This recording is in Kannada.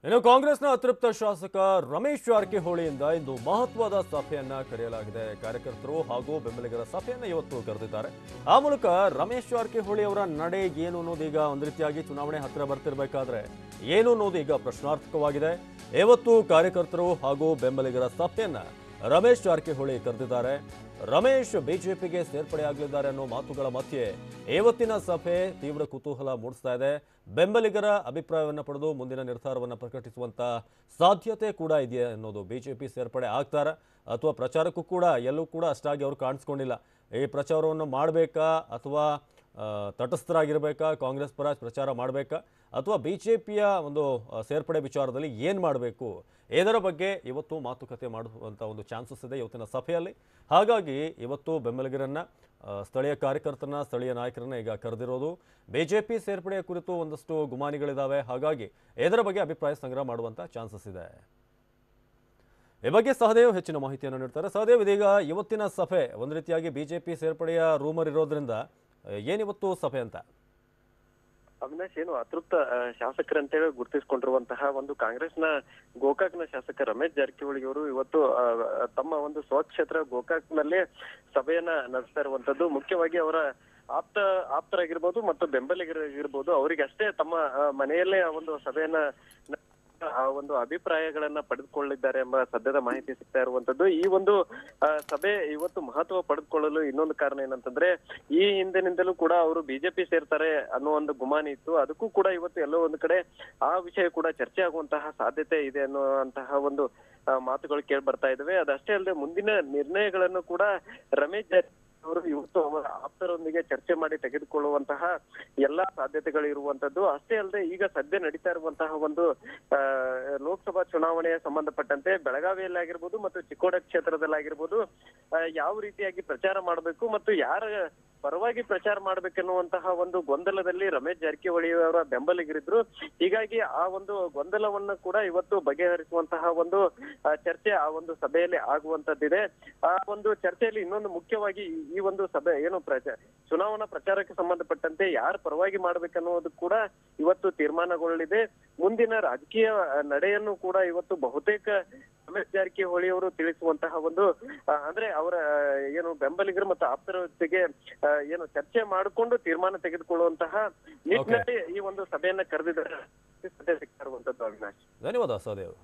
ಇನ್ನು ಕಾಂಗ್ರೆಸ್ನ ಅತೃಪ್ತ ಶಾಸಕ ರಮೇಶ್ ಜಾರಕಿಹೊಳಿಯಿಂದ ಇಂದು ಮಹತ್ವದ ಸಭೆಯನ್ನ ಕರೆಯಲಾಗಿದೆ. ಕಾರ್ಯಕರ್ತರು ಹಾಗೂ ಬೆಂಬಲಿಗರ ಸಭೆಯನ್ನ ಇವತ್ತು ಕರೆದಿದ್ದಾರೆ. ಆ ಮೂಲಕ ರಮೇಶ್ ಜಾರಕಿಹೊಳಿ ಅವರ ನಡೆ ಏನು ಅನ್ನೋದು ಈಗ ಒಂದು ರೀತಿಯಾಗಿ ಚುನಾವಣೆ ಹತ್ತಿರ ಬರ್ತಿರ್ಬೇಕಾದ್ರೆ ಏನು ಅನ್ನೋದು ಈಗ ಪ್ರಶ್ನಾರ್ಥಕವಾಗಿದೆ. ಇವತ್ತು ಕಾರ್ಯಕರ್ತರು ಹಾಗೂ ಬೆಂಬಲಿಗರ ಸಭೆಯನ್ನ ರಮೇಶ್ ಜಾರಕಿಹೊಳಿ ಕರೆದಿದ್ದಾರೆ. ರಮೇಶ್ ಬಿಜೆಪಿಗೆ ಸೇರ್ಪಡೆಯಾಗಲಿದ್ದಾರೆ ಅನ್ನೋ ಮಾತುಗಳ ಮಧ್ಯೆ ಇವತ್ತಿನ ಸಭೆ ತೀವ್ರ ಕುತೂಹಲ ಮೂಡಿಸ್ತಾ ಇದೆ. ಬೆಂಬಲಿಗರ ಅಭಿಪ್ರಾಯವನ್ನು ಪಡೆದು ಮುಂದಿನ ನಿರ್ಧಾರವನ್ನು ಪ್ರಕಟಿಸುವಂತ ಸಾಧ್ಯತೆ ಕೂಡ ಇದೆ ಅನ್ನೋದು. ಬಿಜೆಪಿ ಸೇರ್ಪಡೆ ಆಗ್ತಾರಾ ಅಥವಾ ಪ್ರಚಾರಕ್ಕೂ ಕೂಡ ಎಲ್ಲೂ ಕೂಡ ಅಷ್ಟಾಗಿ ಅವರು ಕಾಣಿಸ್ಕೊಂಡಿಲ್ಲ. ಈ ಪ್ರಚಾರವನ್ನು ಮಾಡಬೇಕಾ ಅಥವಾ ತಟಸ್ಥರಾಗಿರಬೇಕಾ, ಕಾಂಗ್ರೆಸ್ ಪರ ಪ್ರಚಾರ ಮಾಡಬೇಕಾ ಅಥವಾ ಬಿಜೆಪಿಯ ಒಂದು ಸೇರ್ಪಡೆ ವಿಚಾರದಲ್ಲಿ ಏನು ಮಾಡಬೇಕು, ಇದರ ಬಗ್ಗೆ ಇವತ್ತು ಮಾತುಕತೆ ಮಾಡುವಂಥ ಒಂದು ಚಾನ್ಸಸ್ ಇದೆ ಇವತ್ತಿನ ಸಭೆಯಲ್ಲಿ. ಹಾಗಾಗಿ ಇವತ್ತು ಬೆಂಬಲಿಗರನ್ನ, ಸ್ಥಳೀಯ ಕಾರ್ಯಕರ್ತರನ್ನ, ಸ್ಥಳೀಯ ನಾಯಕರನ್ನ ಈಗ ಕರೆದಿರೋದು. ಬಿಜೆಪಿ ಸೇರ್ಪಡೆಯ ಕುರಿತು ಒಂದಷ್ಟು ಗುಮಾನಿಗಳಿದ್ದಾವೆ. ಹಾಗಾಗಿ ಇದರ ಬಗ್ಗೆ ಅಭಿಪ್ರಾಯ ಸಂಗ್ರಹ ಮಾಡುವಂಥ ಚಾನ್ಸಸ್ ಇದೆ. ಈ ಬಗ್ಗೆ ಸಹದೇವ್ ಹೆಚ್ಚಿನ ಮಾಹಿತಿಯನ್ನು ನೀಡ್ತಾರೆ. ಸಹದೇವ್, ಇದೀಗ ಇವತ್ತಿನ ಸಭೆ ಒಂದು ರೀತಿಯಾಗಿ ಬಿಜೆಪಿ ಸೇರ್ಪಡೆಯ ರೂಮರ್ ಇರೋದ್ರಿಂದ ಏನಿವತ್ತು ಸಭೆ ಅಂತ? ಅವಿನಾಶ್, ಏನು ಅತೃಪ್ತ ಶಾಸಕರಂತೇಳಿ ಗುರುತಿಸಿಕೊಂಡಿರುವಂತಹ ಒಂದು ಕಾಂಗ್ರೆಸ್ನ ಗೋಕಾಕ್ನ ಶಾಸಕ ರಮೇಶ್ ಜಾರಕಿಹೊಳಿ ಅವರು ಇವತ್ತು ತಮ್ಮ ಒಂದು ಸ್ವಕ್ಷೇತ್ರ ಗೋಕಾಕ್ನಲ್ಲಿ ಸಭೆಯನ್ನ ನಡೆಸ್ತಾ ಇರುವಂತದ್ದು. ಮುಖ್ಯವಾಗಿ ಅವರ ಆಪ್ತರಾಗಿರ್ಬೋದು ಮತ್ತು ಬೆಂಬಲಿಗರಾಗಿರ್ಬೋದು, ಅವರಿಗಷ್ಟೇ ತಮ್ಮ ಮನೆಯಲ್ಲೇ ಒಂದು ಸಭೆಯನ್ನ ಆ ಒಂದು ಅಭಿಪ್ರಾಯಗಳನ್ನ ಪಡೆದುಕೊಳ್ಳಿದ್ದಾರೆ ಎಂಬ ಸದ್ಯದ ಮಾಹಿತಿ ಸಿಗ್ತಾ ಇರುವಂತದ್ದು. ಈ ಒಂದು ಸಭೆ ಇವತ್ತು ಮಹತ್ವ ಪಡೆದುಕೊಳ್ಳಲು ಇನ್ನೊಂದು ಕಾರಣ ಏನಂತಂದ್ರೆ, ಈ ಹಿಂದಿನಿಂದಲೂ ಕೂಡ ಅವರು ಬಿಜೆಪಿ ಸೇರ್ತಾರೆ ಅನ್ನೋ ಒಂದು ಗುಮಾನಿ ಇತ್ತು. ಅದಕ್ಕೂ ಕೂಡ ಇವತ್ತು ಎಲ್ಲೋ ಒಂದು ಕಡೆ ಆ ವಿಷಯ ಕೂಡ ಚರ್ಚೆ ಆಗುವಂತಹ ಸಾಧ್ಯತೆ ಇದೆ ಅನ್ನುವಂತಹ ಒಂದು ಮಾತುಗಳು ಕೇಳಿ ಬರ್ತಾ ಇದಾವೆ. ಅದಷ್ಟೇ ಅಲ್ಲದೆ ಮುಂದಿನ ನಿರ್ಣಯಗಳನ್ನು ಕೂಡ ರಮೇಶ್ ಜಾರಕಿಹೊಳಿ ಅವರು ಇವತ್ತು ಅವರ ಆಪ್ತರೊಂದಿಗೆ ಚರ್ಚೆ ಮಾಡಿ ತೆಗೆದುಕೊಳ್ಳುವಂತಹ ಎಲ್ಲಾ ಸಾಧ್ಯತೆಗಳು ಇರುವಂತದ್ದು. ಅಷ್ಟೇ ಅಲ್ಲದೆ ಈಗ ಸದ್ಯ ನಡೀತಾ ಇರುವಂತಹ ಒಂದು ಲೋಕಸಭಾ ಚುನಾವಣೆಯ ಸಂಬಂಧಪಟ್ಟಂತೆ ಬೆಳಗಾವಿಯಲ್ಲಾಗಿರ್ಬೋದು ಮತ್ತು ಚಿಕ್ಕೋಡಿ ಕ್ಷೇತ್ರದಲ್ಲಾಗಿರ್ಬೋದು ಯಾವ ರೀತಿಯಾಗಿ ಪ್ರಚಾರ ಮಾಡಬೇಕು ಮತ್ತು ಯಾರ ಪರವಾಗಿ ಪ್ರಚಾರ ಮಾಡ್ಬೇಕೆನ್ನುವಂತಹ ಒಂದು ಗೊಂದಲದಲ್ಲಿ ರಮೇಶ್ ಜಾರಕಿಹೊಳಿ ಅವರ ಬೆಂಬಲಿಗರಿದ್ರು. ಹೀಗಾಗಿ ಆ ಒಂದು ಗೊಂದಲವನ್ನ ಕೂಡ ಇವತ್ತು ಬಗೆಹರಿಸುವಂತಹ ಒಂದು ಚರ್ಚೆ ಆ ಒಂದು ಸಭೆಯಲ್ಲಿ ಆಗುವಂತದ್ದಿದೆ. ಆ ಒಂದು ಚರ್ಚೆಯಲ್ಲಿ ಇನ್ನೊಂದು ಮುಖ್ಯವಾಗಿ ಈ ಒಂದು ಸಭೆ ಏನು ಚುನಾವಣಾ ಪ್ರಚಾರಕ್ಕೆ ಸಂಬಂಧಪಟ್ಟಂತೆ ಯಾರ ಪರವಾಗಿ ಮಾಡ್ಬೇಕನ್ನುವುದು ಕೂಡ ಇವತ್ತು ತೀರ್ಮಾನಗೊಳ್ಳಲಿದೆ. ಮುಂದಿನ ರಾಜಕೀಯ ನಡೆಯನ್ನು ಕೂಡ ಇವತ್ತು ಬಹುತೇಕ ರಮೇಶ್ ಜಾರಕಿಹೊಳಿ ಅವರು ತಿಳಿಸುವಂತಹ ಒಂದು ಅಂದ್ರೆ ಅವರ ಏನು ಬೆಂಬಲಿಗರು ಮತ್ತು ಆಪ್ತರ ಜೊತೆಗೆ ಏನು ಚರ್ಚೆ ಮಾಡಿಕೊಂಡು ತೀರ್ಮಾನ ತೆಗೆದುಕೊಳ್ಳುವಂತಹ ನಿಟ್ಟಿನಲ್ಲಿ ಈ ಒಂದು ಸಭೆಯನ್ನ ಕರೆದಿದ್ದಾರೆ. ಸಿಗ್ತಾ ಇರುವಂತದ್ದು. ಅವಿನಾಶ್, ಧನ್ಯವಾದ ಸಹದೇವ್.